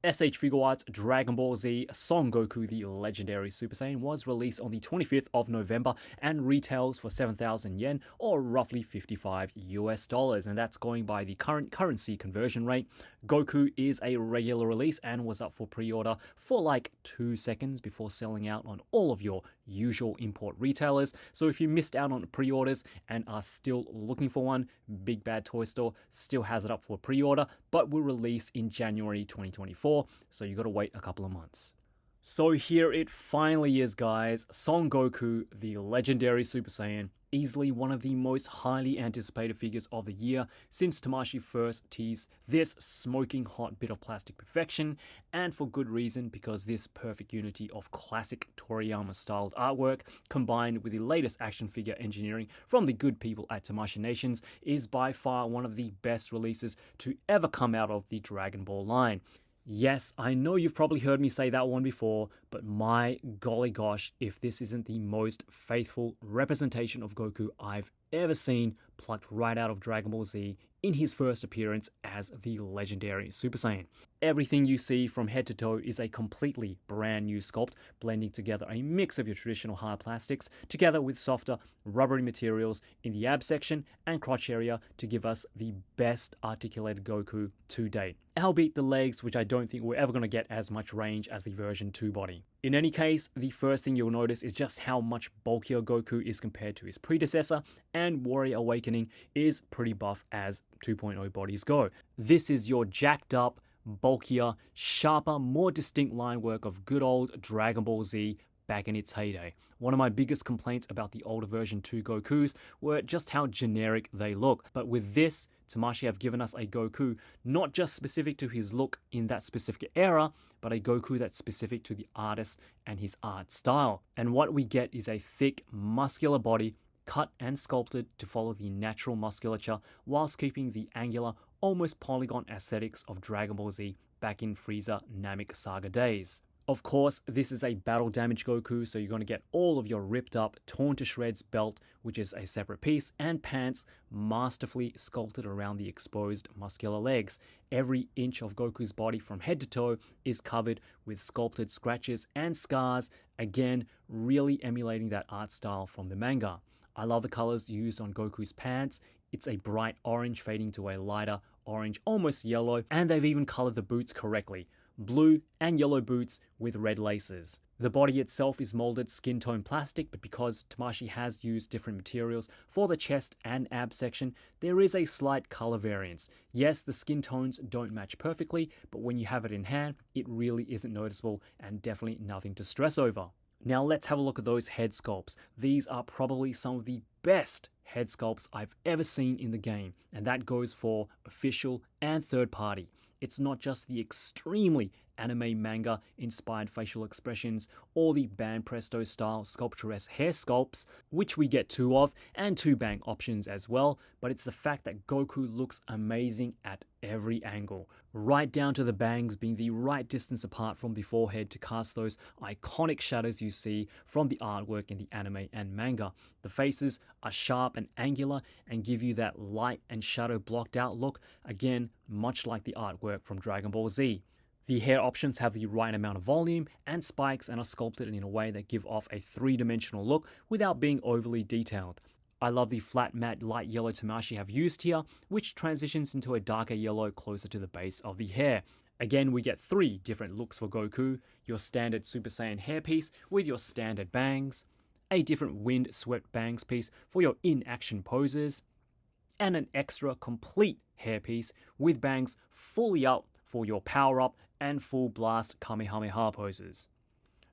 S.H.FIGUARTS Dragon Ball Z Son Goku the Legendary Super Saiyan was released on the 25th of November and retails for 7,000 yen or roughly 55 US dollars, and that's going by the current currency conversion rate. Goku is a regular release and was up for pre-order for like 2 seconds before selling out on all of your usual import retailers. So if you missed out on pre-orders and are still looking for one, Big Bad Toy Store still has it up for pre-order, but will release in January 2024, so you gotta wait a couple of months. So here it finally is, guys. Son Goku, the legendary Super Saiyan, easily one of the most highly anticipated figures of the year since Tamashii first teased this smoking hot bit of plastic perfection, and for good reason, because this perfect unity of classic Toriyama styled artwork combined with the latest action figure engineering from the good people at Tamashii Nations is by far one of the best releases to ever come out of the Dragon Ball line. Yes, I know you've probably heard me say that one before, but my golly gosh, if this isn't the most faithful representation of Goku I've ever seen, plucked right out of Dragon Ball Z in his first appearance as the legendary Super Saiyan. Everything you see from head to toe is a completely brand new sculpt, blending together a mix of your traditional hard plastics together with softer rubbery materials in the ab section and crotch area to give us the best articulated Goku to date. Albeit the legs, which I don't think we're ever going to get as much range as the version 2 body. In any case, the first thing you'll notice is just how much bulkier Goku is compared to his predecessor, and Warrior Awakening is pretty buff as 2.0 bodies go. This is your jacked up, bulkier, sharper, more distinct line work of good old Dragon Ball Z back in its heyday. One of my biggest complaints about the older version 2 Gokus were just how generic they look, but with this, Tamashii have given us a Goku not just specific to his look in that specific era, but a Goku that's specific to the artist and his art style. And what we get is a thick, muscular body cut and sculpted to follow the natural musculature whilst keeping the angular, almost polygon aesthetics of Dragon Ball Z back in Frieza Namek Saga days. Of course, this is a battle damage Goku, so you're going to get all of your ripped up, torn to shreds belt, which is a separate piece, and pants masterfully sculpted around the exposed muscular legs. Every inch of Goku's body from head to toe is covered with sculpted scratches and scars, again, really emulating that art style from the manga. I love the colors used on Goku's pants. It's a bright orange fading to a lighter orange, almost yellow, and they've even colored the boots correctly. Blue and yellow boots with red laces. The body itself is molded skin tone plastic, but because Tamashii has used different materials for the chest and ab section, there is a slight color variance. Yes, the skin tones don't match perfectly, but when you have it in hand, it really isn't noticeable and definitely nothing to stress over. Now let's have a look at those head sculpts. These are probably some of the best head sculpts I've ever seen in the game, and that goes for official and third party. It's not just the extremely anime manga inspired facial expressions or the Band Presto style sculpturesque hair sculpts, which we get 2 of, and 2 bang options as well, but it's the fact that Goku looks amazing at every angle, right down to the bangs being the right distance apart from the forehead to cast those iconic shadows you see from the artwork in the anime and manga. The faces are sharp and angular and give you that light and shadow blocked out look, again, much like the artwork from Dragon Ball Z. The hair options have the right amount of volume and spikes and are sculpted in a way that give off a 3-dimensional look without being overly detailed. I love the flat matte light yellow Tamashii have used here, which transitions into a darker yellow closer to the base of the hair. Again, we get 3 different looks for Goku: your standard Super Saiyan hairpiece with your standard bangs, a different wind swept bangs piece for your in-action poses, and an extra complete hairpiece with bangs fully up for your power-up and full blast Kamehameha poses.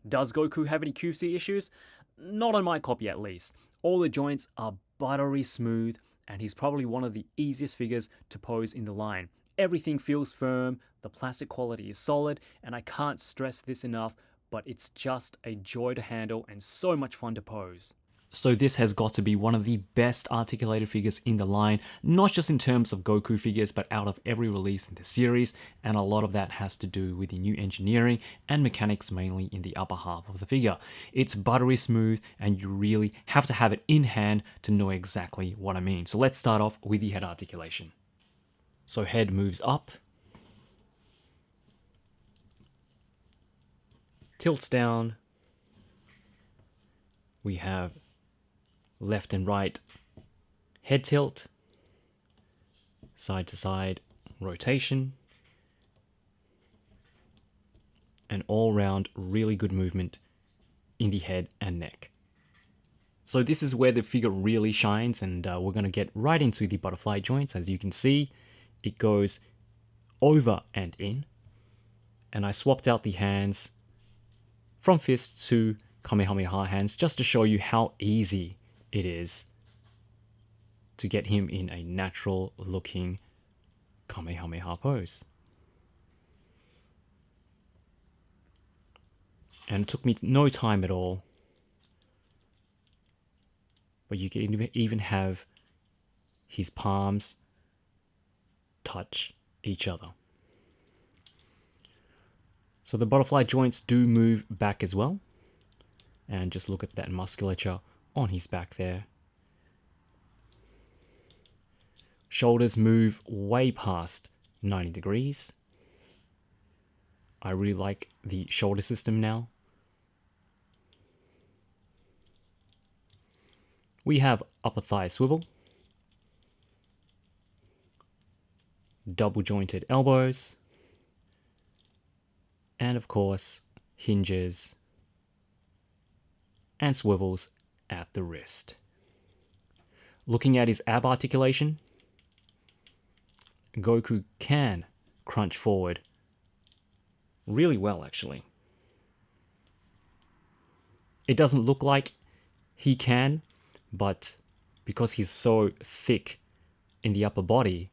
Does Goku have any QC issues? Not on my copy at least. All the joints are buttery smooth, and he's probably one of the easiest figures to pose in the line. Everything feels firm, the plastic quality is solid, and I can't stress this enough, but it's just a joy to handle and so much fun to pose. So this has got to be one of the best articulated figures in the line, not just in terms of Goku figures, but out of every release in the series, and a lot of that has to do with the new engineering and mechanics, mainly in the upper half of the figure. It's buttery smooth, and you really have to have it in hand to know exactly what I mean. So let's start off with the head articulation. So head moves up, tilts down. We have left and right head tilt, side to side rotation, and all round really good movement in the head and neck. So this is where the figure really shines, and we're going to get right into the butterfly joints. As you can see, it goes over and in, and I swapped out the hands from fists to Kamehameha hands just to show you how easy it is to get him in a natural looking Kamehameha pose. And it took me no time at all. But you can even have his palms touch each other. So the butterfly joints do move back as well. And just look at that musculature on his back there. Shoulders move way past 90 degrees. I really like the shoulder system now. We have upper thigh swivel, double jointed elbows, and of course hinges and swivels at the wrist. Looking at his ab articulation, Goku can crunch forward really well actually. It doesn't look like he can, but because he's so thick in the upper body,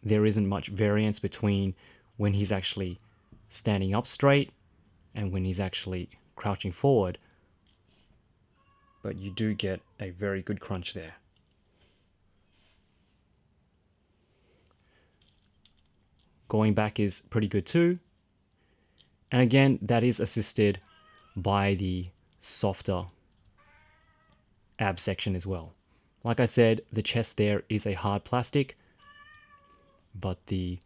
there isn't much variance between when he's actually standing up straight and when he's actually crouching forward. But you do get a very good crunch there. Going back is pretty good too. And again, that is assisted by the softer ab section as well. Like I said, the chest there is a hard plastic, but the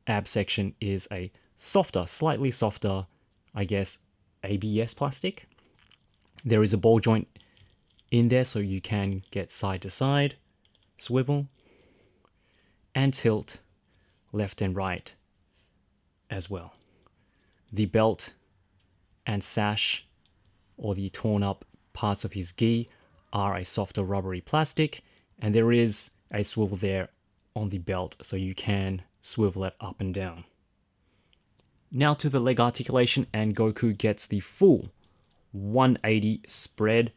ab section is a softer, slightly softer, I guess, ABS plastic. There is a ball joint in there so you can get side to side, swivel, and tilt left and right as well. The belt and sash, or the torn up parts of his gi, are a softer rubbery plastic, and there is a swivel there on the belt so you can swivel it up and down. Now to the leg articulation, and Goku gets the full 180 spread.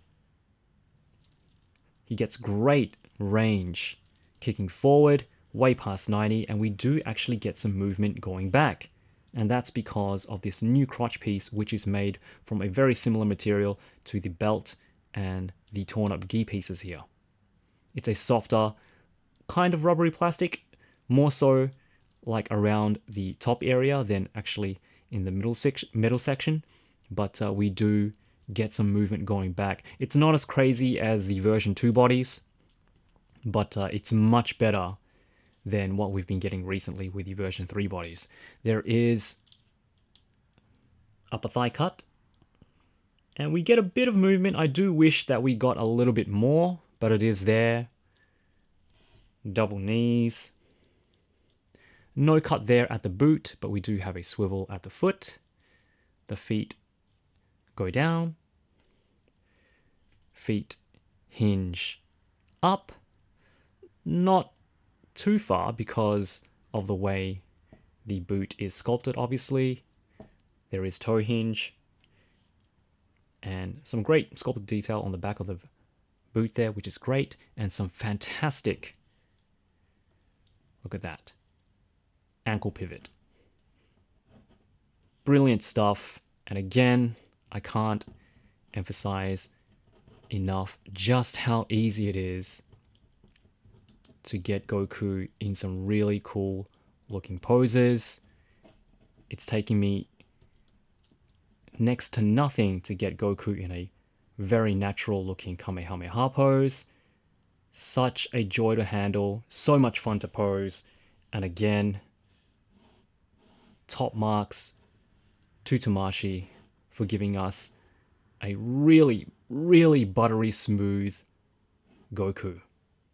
He gets great range kicking forward way past 90, and we do actually get some movement going back. And that's because of this new crotch piece, which is made from a very similar material to the belt and the torn up gi pieces here. It's a softer kind of rubbery plastic, more so like around the top area than actually in the middle section, but we do get some movement going back. It's not as crazy as the version 2 bodies, but it's much better than what we've been getting recently with the version 3 bodies. There is upper thigh cut, and we get a bit of movement. I do wish that we got a little bit more, but it is there. Double knees. No cut there at the boot, but we do have a swivel at the foot. The feet go down. Feet hinge up. Not too far because of the way the boot is sculpted, obviously. There is toe hinge. And some great sculpted detail on the back of the boot there, which is great. And some fantastic, look at that, ankle pivot. Brilliant stuff. And again, I can't emphasize enough just how easy it is to get Goku in some really cool looking poses. It's taking me next to nothing to get Goku in a very natural looking Kamehameha pose. Such a joy to handle, so much fun to pose, and again, top marks to Tamashii for giving us a really, really buttery smooth Goku.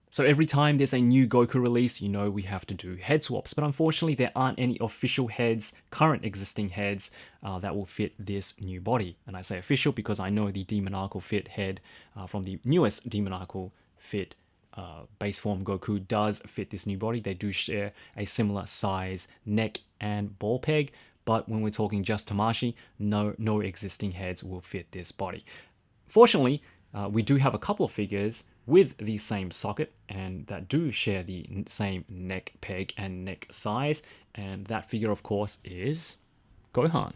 So every time there's a new Goku release, you know we have to do head swaps. But unfortunately, there aren't any official heads, current existing heads, that will fit this new body. And I say official because I know the Demoniacal Fit head from the newest Demoniacal Fit base form Goku does fit this new body. They do share a similar size neck and ball peg. But when we're talking just Tamashii, no existing heads will fit this body. Fortunately, we do have a couple of figures with the same socket and that do share the same neck peg and neck size, and that figure of course is Gohan.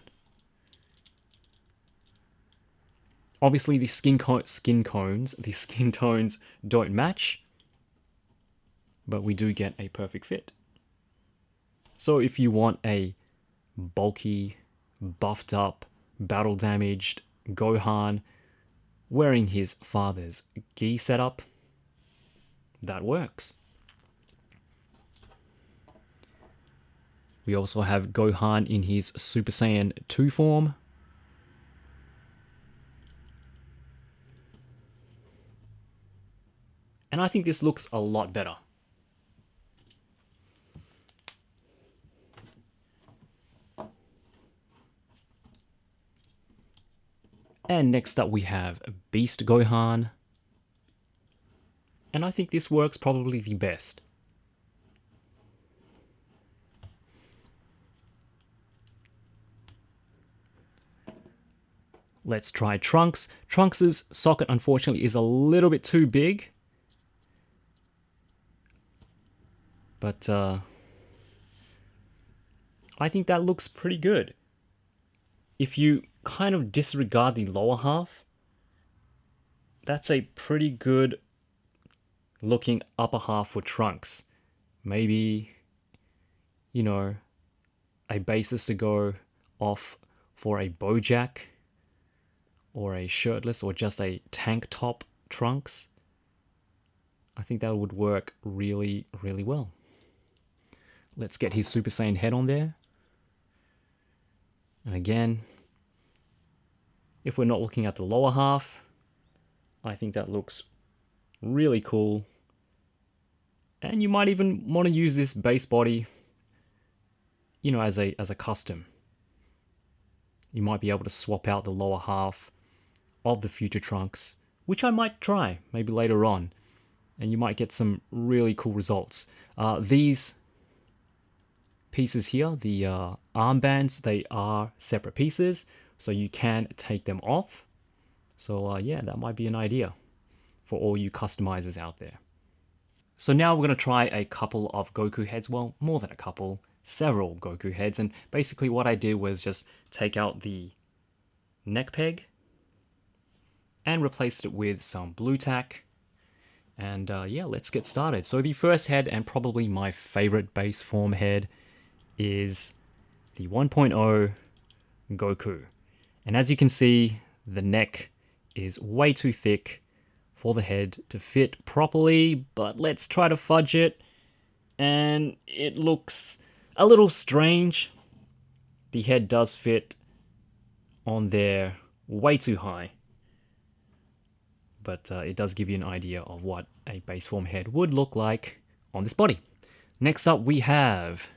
Obviously the skin tones don't match, but we do get a perfect fit. So if you want a bulky, buffed up, battle damaged Gohan wearing his father's gi setup, that works. We also have Gohan in his Super Saiyan 2 form. And I think this looks a lot better. And next up we have Beast Gohan. And I think this works probably the best. Let's try Trunks. Trunks' socket unfortunately is a little bit too big. But I think that looks pretty good. If you kind of disregard the lower half, that's a pretty good looking upper half for Trunks. Maybe, you know, a basis to go off for a Bojack or a shirtless or just a tank top Trunks. I think that would work really, really well. Let's get his Super Saiyan head on there. And again, if we're not looking at the lower half, I think that looks really cool. And you might even want to use this base body, you know, as a custom. You might be able to swap out the lower half of the future Trunks, which I might try maybe later on. And you might get some really cool results. These pieces here, the armbands, they are separate pieces, so you can take them off. So yeah, that might be an idea for all you customizers out there. So now we're going to try a couple of Goku heads, well, more than a couple, several Goku heads, and basically what I did was just take out the neck peg and replaced it with some blue tack. And yeah, let's get started. So the first head, and probably my favorite base form head, is the 1.0 Goku. And as you can see, the neck is way too thick for the head to fit properly, but let's try to fudge it. And it looks a little strange. The head does fit on there way too high, but it does give you an idea of what a base form head would look like on this body. Next up we have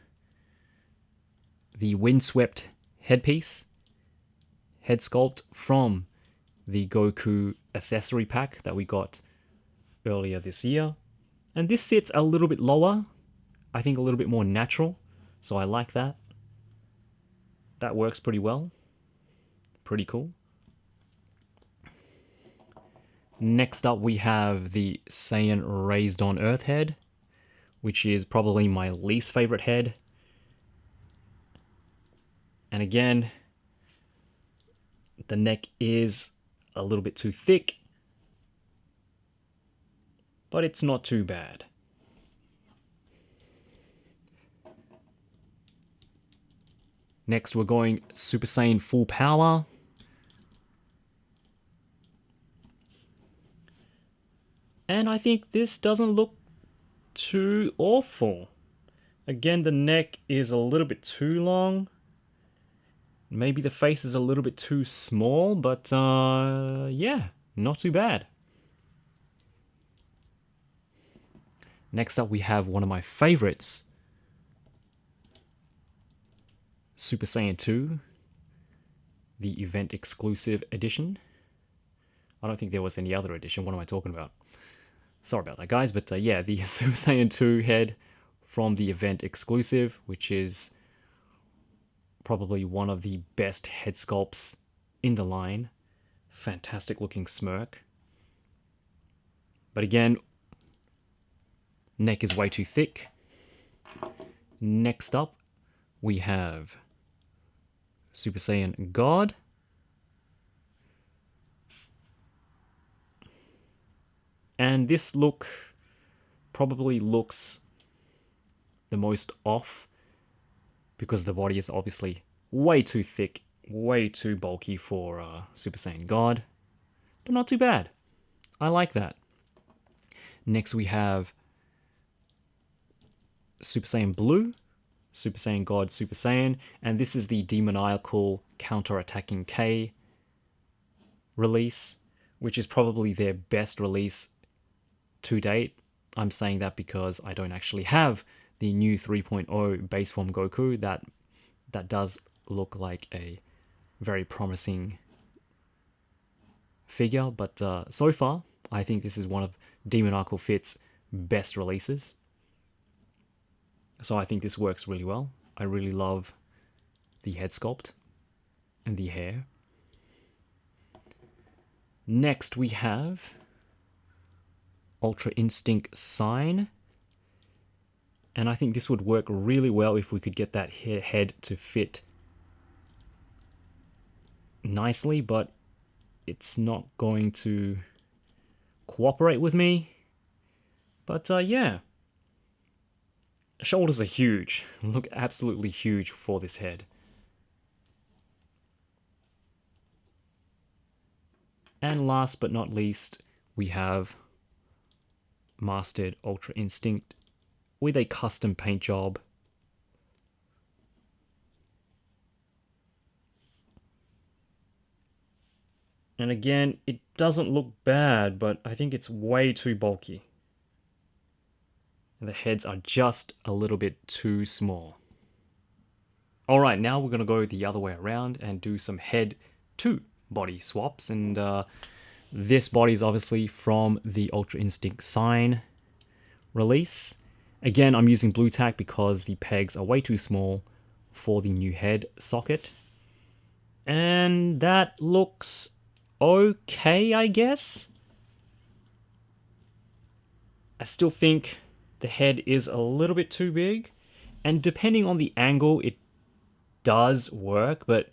the windswept headpiece, head sculpt from the Goku accessory pack that we got earlier this year. And this sits a little bit lower, I think a little bit more natural, so I like that. That works pretty well. Pretty cool. Next up we have the Saiyan Raised on Earth head, which is probably my least favorite head. And again, the neck is a little bit too thick, but it's not too bad. Next we're going Super Saiyan Full Power. And I think this doesn't look too awful. Again, the neck is a little bit too long. Maybe the face is a little bit too small, but yeah, not too bad. Next up, we have one of my favorites, Super Saiyan 2, the event exclusive edition. I don't think there was any other edition. What am I talking about? Sorry about that, guys. But yeah, the Super Saiyan 2 head from the event exclusive, which is probably one of the best head sculpts in the line. Fantastic looking smirk. But again, neck is way too thick. Next up, we have Super Saiyan God. And this look probably looks the most off because the body is obviously way too thick, way too bulky for Super Saiyan God. But not too bad. I like that. Next we have Super Saiyan Blue, Super Saiyan God, Super Saiyan, and this is the demoniacal counter-attacking K release, which is probably their best release to date. I'm saying that because I don't actually have the new 3.0 base form Goku. That does look like a very promising figure, but so far I think this is one of Demoniacal Fit's best releases. So I think this works really well. I really love the head sculpt and the hair. Next we have Ultra Instinct Sign. And I think this would work really well if we could get that head to fit nicely, but it's not going to cooperate with me. But yeah. Shoulders are huge. Look absolutely huge for this head. And last but not least, we have Mastered Ultra Instinct with a custom paint job. And again, it doesn't look bad, but I think it's way too bulky. And the heads are just a little bit too small. Alright, now we're going to go the other way around and do some head to body swaps. And this body is obviously from the Ultra Instinct Sign release. Again, I'm using blue tack because the pegs are way too small for the new head socket. And that looks okay, I guess. I still think the head is a little bit too big, and depending on the angle it does work, but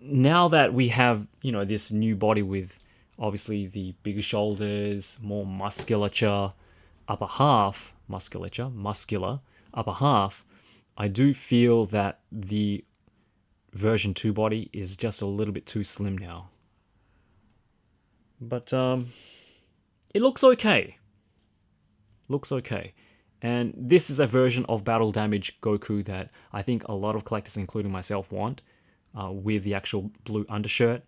now that we have, you know, this new body with obviously the bigger shoulders, more muscular upper half, muscular upper half, I do feel that the version 2 body is just a little bit too slim now. But it looks okay. Looks okay. And this is a version of Battle Damage Goku that I think a lot of collectors, including myself, want, with the actual blue undershirt.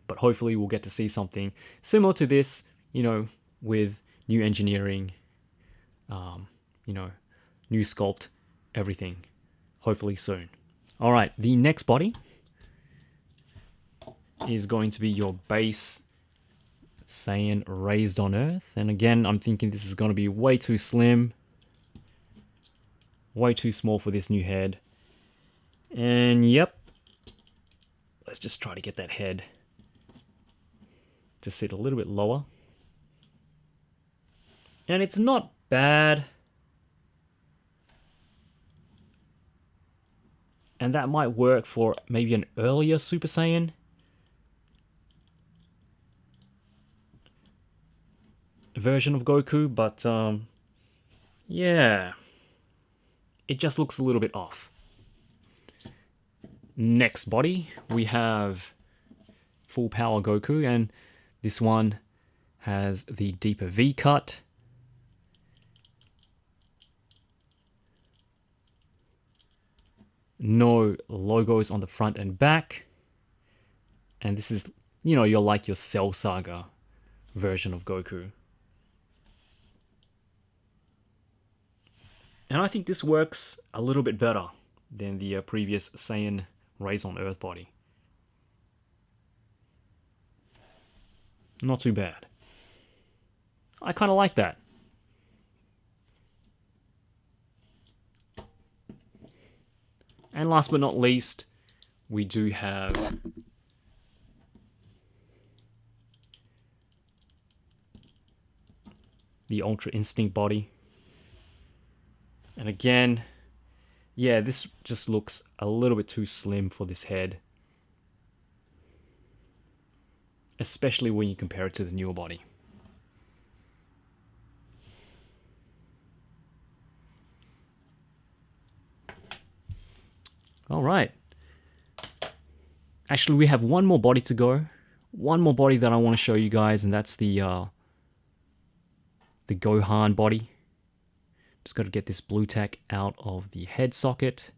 But hopefully we'll get to see something similar to this, you know, with new engineering, you know, new sculpt, everything, hopefully soon. Alright, the next body is going to be your base Saiyan Raised on Earth. And again, I'm thinking this is going to be way too slim, way too small for this new head. And yep, let's just try to get that head to sit a little bit lower. And it's not bad. And that might work for maybe an earlier Super Saiyan. Version of Goku, but yeah, it just looks a little bit off. Next body, we have Full Power Goku, and this one has the deeper V cut. no logos on the front and back. And this is, you're like your Cell Saga version of Goku. And I think this works a little bit better than the previous Saiyan Rays on Earth body. Not too bad. I kind of like that. And last but not least, we do have the Ultra Instinct body. And again, yeah, this just looks a little bit too slim for this head. Especially when you compare it to the newer body. All right. Actually, we have one more body to go. One more body that I want to show you guys, and that's the Gohan body. Just got to get this blue tack out of the head socket.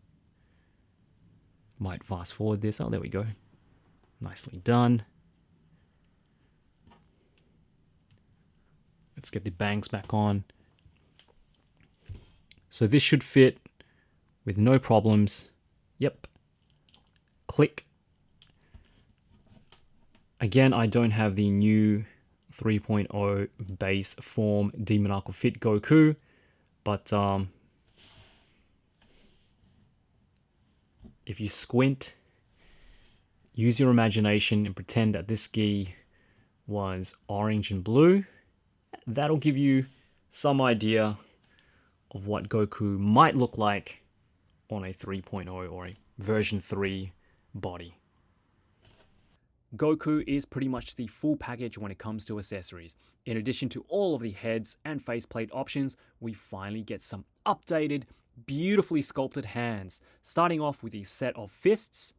Might fast forward this. Oh, there we go. Nicely done. Let's get the bangs back on. So this should fit with no problems. Yep. Click. Again, I don't have the new 3.0 base form Demoniacal Fit Goku, but if you squint, use your imagination and pretend that this gi was orange and blue, that'll give you some idea of what Goku might look like on a 3.0 or a version 3 body. Goku is pretty much the full package when it comes to accessories. In addition to all of the heads and faceplate options, we finally get some updated, beautifully sculpted hands, starting off with a set of fists,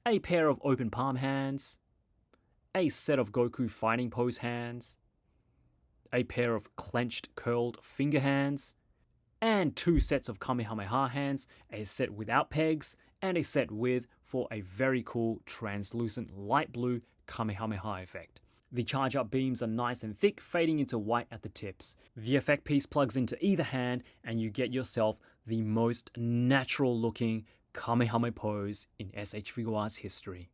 a pair of open palm hands, a set of Goku fighting pose hands, a pair of clenched curled finger hands, and 2 sets of Kamehameha hands, a set without pegs, and a set with for a very cool translucent light blue Kamehameha effect. The charge up beams are nice and thick, fading into white at the tips. The effect piece plugs into either hand and you get yourself the most natural looking Kamehameha pose in S.H.FIGUARTS history.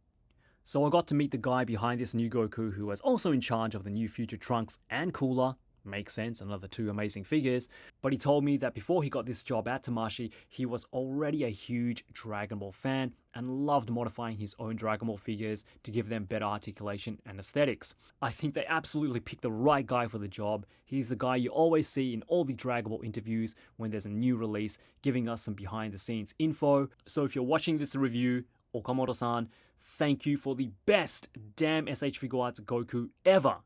So I got to meet the guy behind this new Goku who was also in charge of the new future Trunks and Cooler. Makes sense, another 2 amazing figures, but he told me that before he got this job at Tamashii, he was already a huge Dragon Ball fan and loved modifying his own Dragon Ball figures to give them better articulation and aesthetics. I think they absolutely picked the right guy for the job. He's the guy you always see in all the Dragon Ball interviews when there's a new release, giving us some behind the scenes info. So if you're watching this review, Okamoto-san, thank you for the best damn S.H.FIGUARTS Goku ever.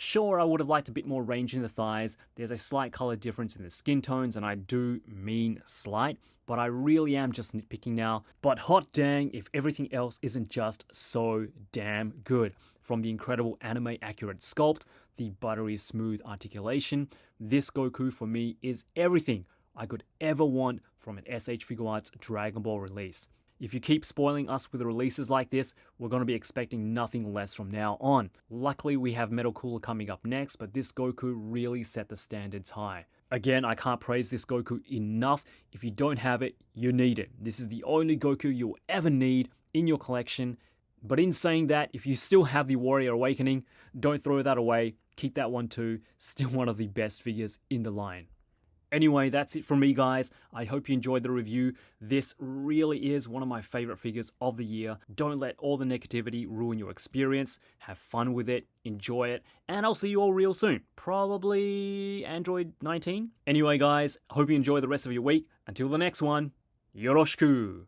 Sure, I would have liked a bit more range in the thighs. There's a slight color difference in the skin tones, and I do mean slight, but I really am just nitpicking now. But hot dang if everything else isn't just so damn good. From the incredible anime accurate sculpt, the buttery smooth articulation, this Goku for me is everything I could ever want from an S.H.FIGUARTS Dragon Ball release. If you keep spoiling us with releases like this, we're going to be expecting nothing less from now on. Luckily, we have Metal Cooler coming up next, but this Goku really set the standards high. Again, I can't praise this Goku enough. If you don't have it, you need it. This is the only Goku you'll ever need in your collection. But in saying that, if you still have the Warrior Awakening, don't throw that away. Keep that one too. Still one of the best figures in the line. Anyway, that's it from me, guys. I hope you enjoyed the review. This really is one of my favorite figures of the year. Don't let all the negativity ruin your experience. Have fun with it, enjoy it, and I'll see you all real soon. Probably Android 19. Anyway, guys, hope you enjoy the rest of your week. Until the next one, yoroshiku!